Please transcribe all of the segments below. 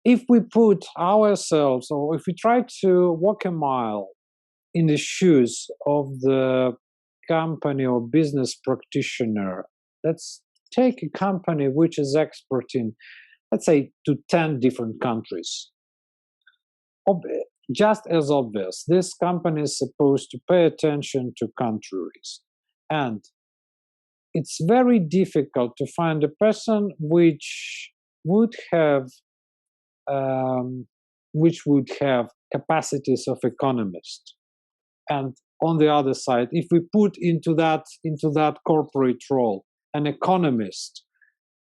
If we put ourselves, or if we try to walk a mile in the shoes of the company or business practitioner, let's take a company which is expert in, let's say, to 10 different countries. Just as obvious, this company is supposed to pay attention to country risk. And it's very difficult to find a person which would have capacities of economist. And on the other side, if we put into that corporate role an economist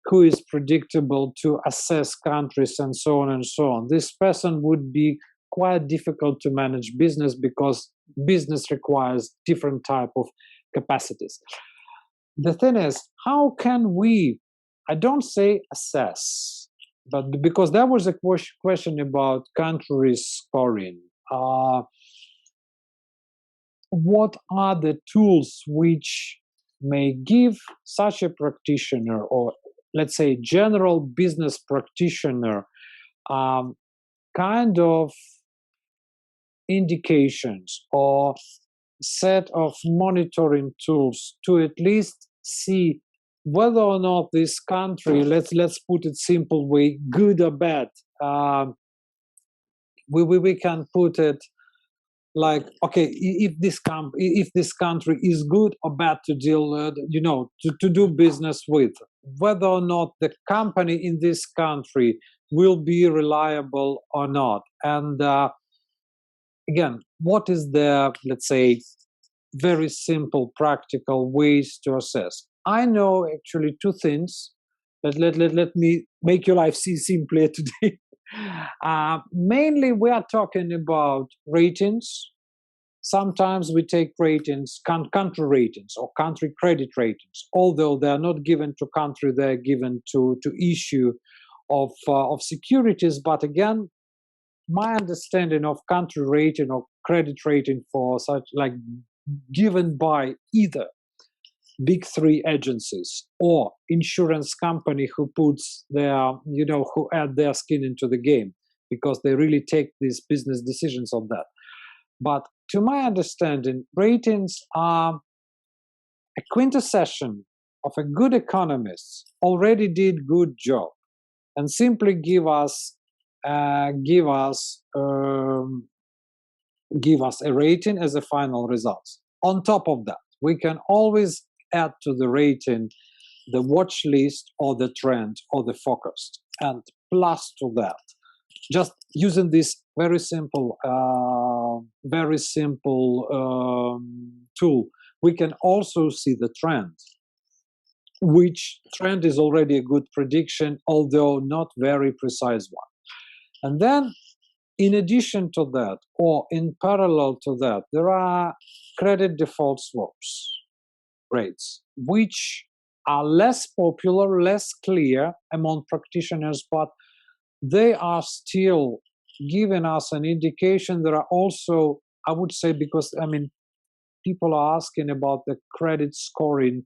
who is predictable to assess countries and so on and so on, this person would be quite difficult to manage business, because business requires different type of capacities. The thing is, how can we, I don't say assess, but because there was a question about country scoring, what are the tools which may give such a practitioner, or let's say general business practitioner, kind of indications or set of monitoring tools to at least see whether or not this country, let's put it simple way, good or bad. We can put it like, okay, if this country is good or bad to deal, to do business with, whether or not the company in this country will be reliable or not. And again, what is the, let's say, very simple, practical ways to assess? I know actually two things. Let me make your life simpler today. Mainly, we are talking about ratings. Sometimes we take ratings, country ratings or country credit ratings, although they are not given to country, they are given to issue of securities. But again, my understanding of country rating or credit rating for such, like, given by either big three agencies or insurance company who puts their, who add their skin into the game, because they really take these business decisions on that. But to my understanding, ratings are a quintessence of a good economist already did good job, and simply give us a rating as a final result. On top of that, we can always add to the rating the watch list or the trend or the focus. And plus to that, just using this very simple tool, we can also see the trend, which trend is already a good prediction, although not very precise one. And then, in addition to that, or in parallel to that, there are credit default swaps rates, which are less popular, less clear among practitioners, but they are still giving us an indication. There are also, I would say, because, people are asking about the credit scoring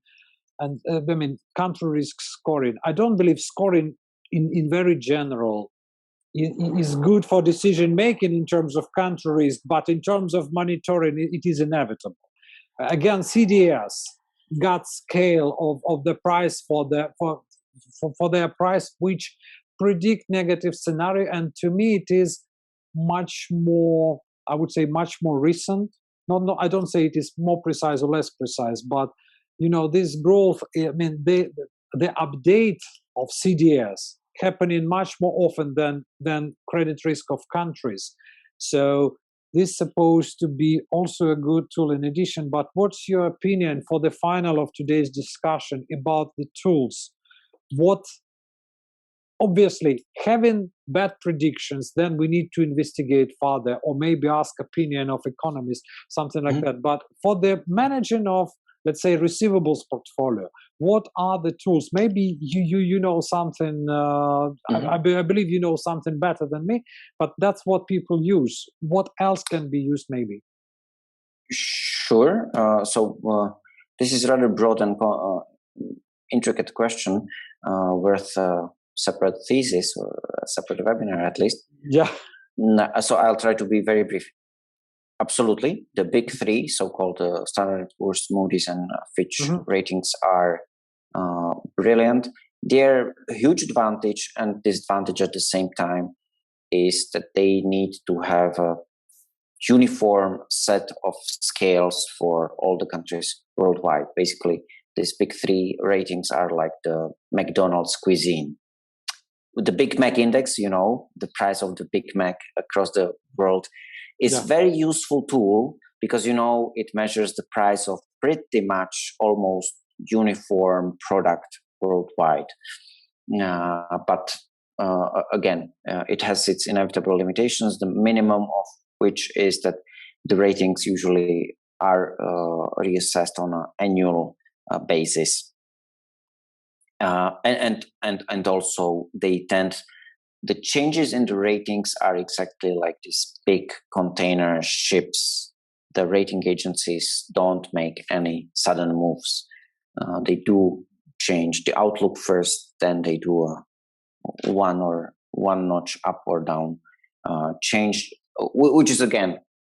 and, country risk scoring. I don't believe scoring in very general is good for decision making in terms of country risk, but in terms of monitoring, it is inevitable. Again, CDS got scale of the price for their price, which predict negative scenario, and to me it is much more, I would say, much more recent. No, I don't say it is more precise or less precise, but this growth, the update of CDS happening much more often than credit risk of countries. So this is supposed to be also a good tool in addition. But what's your opinion for the final of today's discussion about the tools? What, obviously, having bad predictions, then we need to investigate further, or maybe ask opinion of economists, something like that. But for the managing of, let's say, receivables portfolio, what are the tools? Maybe you know something, I believe you know something better than me, but that's what people use. What else can be used maybe? Sure. So this is rather broad and intricate question worth separate thesis or a separate webinar at least. Yeah. So I'll try to be very brief. Absolutely, the big three, so-called Standard & Poor's, Moody's, and Fitch ratings are brilliant. Their huge advantage and disadvantage at the same time is that they need to have a uniform set of scales for all the countries worldwide. Basically, these big three ratings are like the McDonald's cuisine. With the Big Mac index, the price of the Big Mac across the world is very useful tool because, it measures the price of pretty much almost uniform product worldwide. But again, it has its inevitable limitations, the minimum of which is that the ratings usually are reassessed on an annual basis. And also the changes in the ratings are exactly like these big container ships. The rating agencies don't make any sudden moves. They do change the outlook first, then they do a one notch up or down change, which is again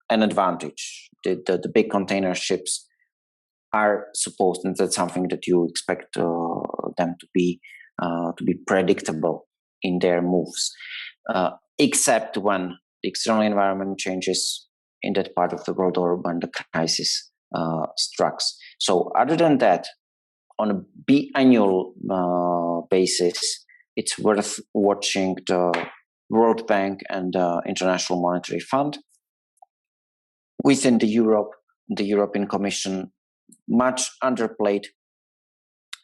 an advantage. The big container ships are supposed, and that's something that you expect them to be predictable in their moves, except when the external environment changes in that part of the world or when the crisis strikes. So other than that, on a biannual basis, it's worth watching the World Bank and the International Monetary Fund. Within the European Commission, much underplayed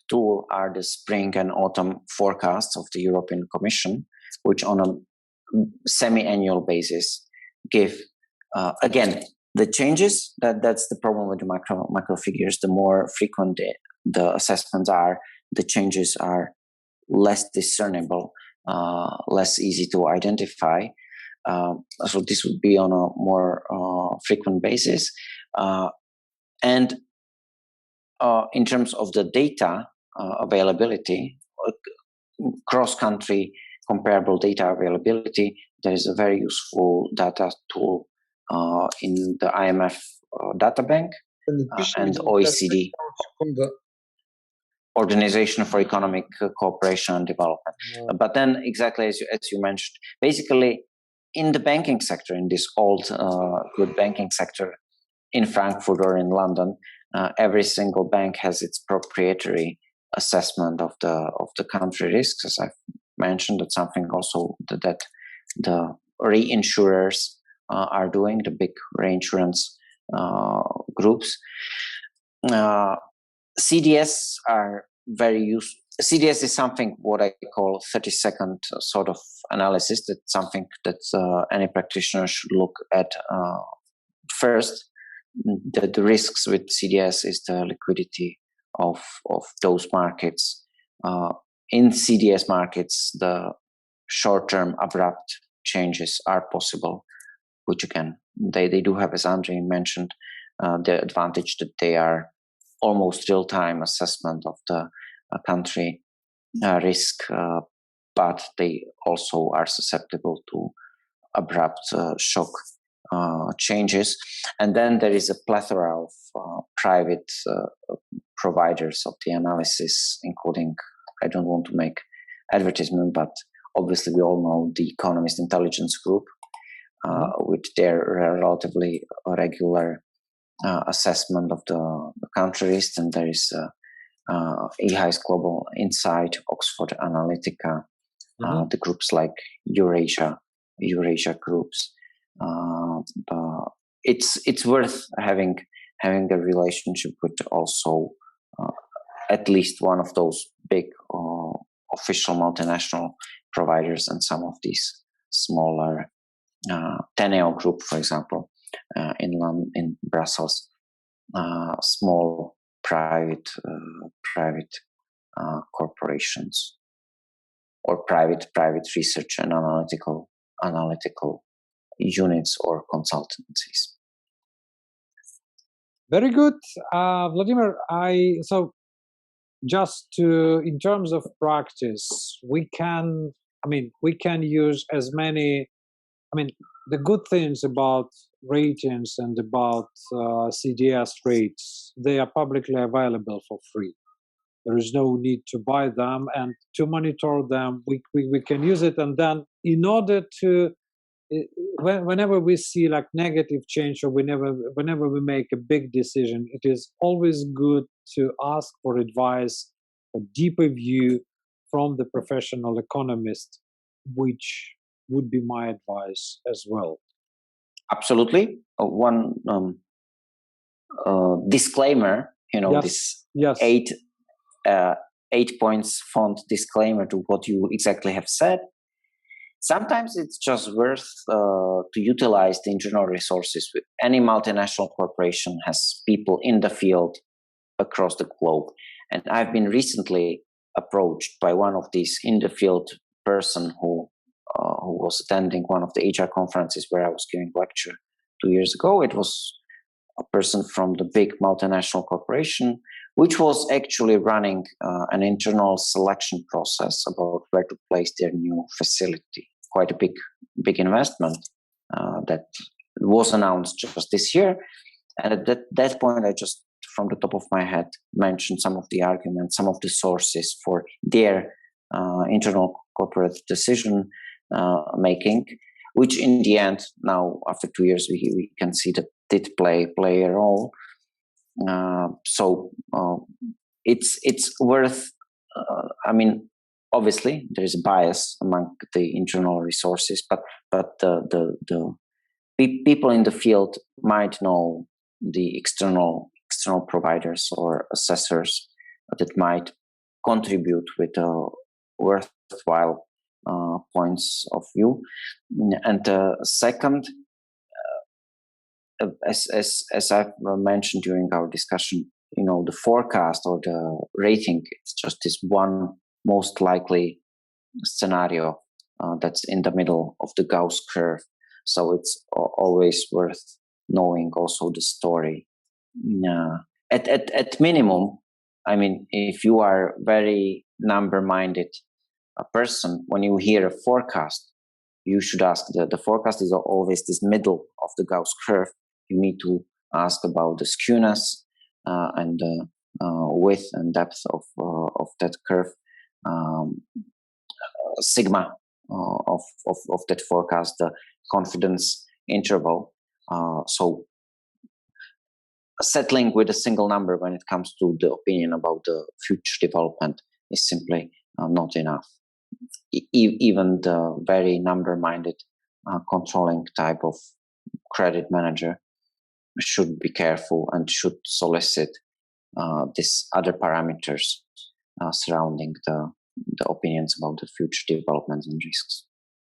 tool are the spring and autumn forecasts of the European Commission, which on a semi-annual basis give, again, the changes. That's the problem with the macro figures. The more frequent the assessments are, the changes are less discernible, less easy to identify. So this would be on a more frequent basis. And in terms of the data availability, cross-country comparable data availability, there is a very useful data tool in the IMF data bank and OECD, Organization for Economic Cooperation and Development. But then, exactly as you mentioned, basically in the banking sector, in this old good banking sector in Frankfurt or in London, every single bank has its proprietary assessment of the country risks, as I've mentioned. That's something also that the reinsurers are doing, the big reinsurance groups. CDS are very useful. CDS is something what I call 30-second sort of analysis. That's something that any practitioner should look at first. The risks with CDS is the liquidity of those markets. In CDS markets, the short-term abrupt changes are possible, which again, they do have, as Andriy mentioned, the advantage that they are almost real-time assessment of the country risk, but they also are susceptible to abrupt shock changes. And then there is a plethora of private providers of the analysis, including, I don't want to make advertisement, but obviously we all know the Economist Intelligence Group, with their relatively regular assessment of the country risk. And there is EHI's Global Insight, Oxford Analytica, the groups like Eurasia groups. It's worth having a relationship with also at least one of those big official multinational providers and some of these smaller Teneo Group, for example, in Brussels, small private corporations or private research and analytical units or consultancies. Very good, Vladimir. So just to, in terms of practice, we can use as many, the good things about ratings and about CDS rates, they are publicly available for free. There is no need to buy them, and to monitor them, we can use it. And then in order to, whenever we see like negative change, or whenever we make a big decision, it is always good to ask for advice, a deeper view from the professional economist, which would be my advice as well. Absolutely. One disclaimer, Yes. this 8 points font disclaimer to what you exactly have said. Sometimes it's just worth to utilize the internal resources. Any multinational corporation has people in the field across the globe. And I've been recently approached by one of these in the field person who was attending one of the HR conferences where I was giving a lecture 2 years ago. It was a person from the big multinational corporation, which was actually running an internal selection process about where to place their new facility. Quite a big investment that was announced just this year. And at that point, I just, from the top of my head, mentioned some of the arguments, some of the sources for their internal corporate decision making, which in the end, now after 2 years, we can see that did play a role. So it's worth. Obviously there is a bias among the internal resources, but the people in the field might know the external providers or assessors that might contribute with worthwhile points of view. And second, as I've mentioned during our discussion, the forecast or the rating, it's just this one most likely scenario that's in the middle of the Gauss curve. So it's always worth knowing also the story. At minimum, if you are very number-minded person, when you hear a forecast, you should ask, the forecast is always this middle of the Gauss curve. You need to ask about the skewness and the width and depth of that curve, sigma of that forecast, the confidence interval. So settling with a single number when it comes to the opinion about the future development is simply not enough. Even the very number-minded controlling type of credit manager should be careful and should solicit these other parameters surrounding the opinions about the future developments and risks.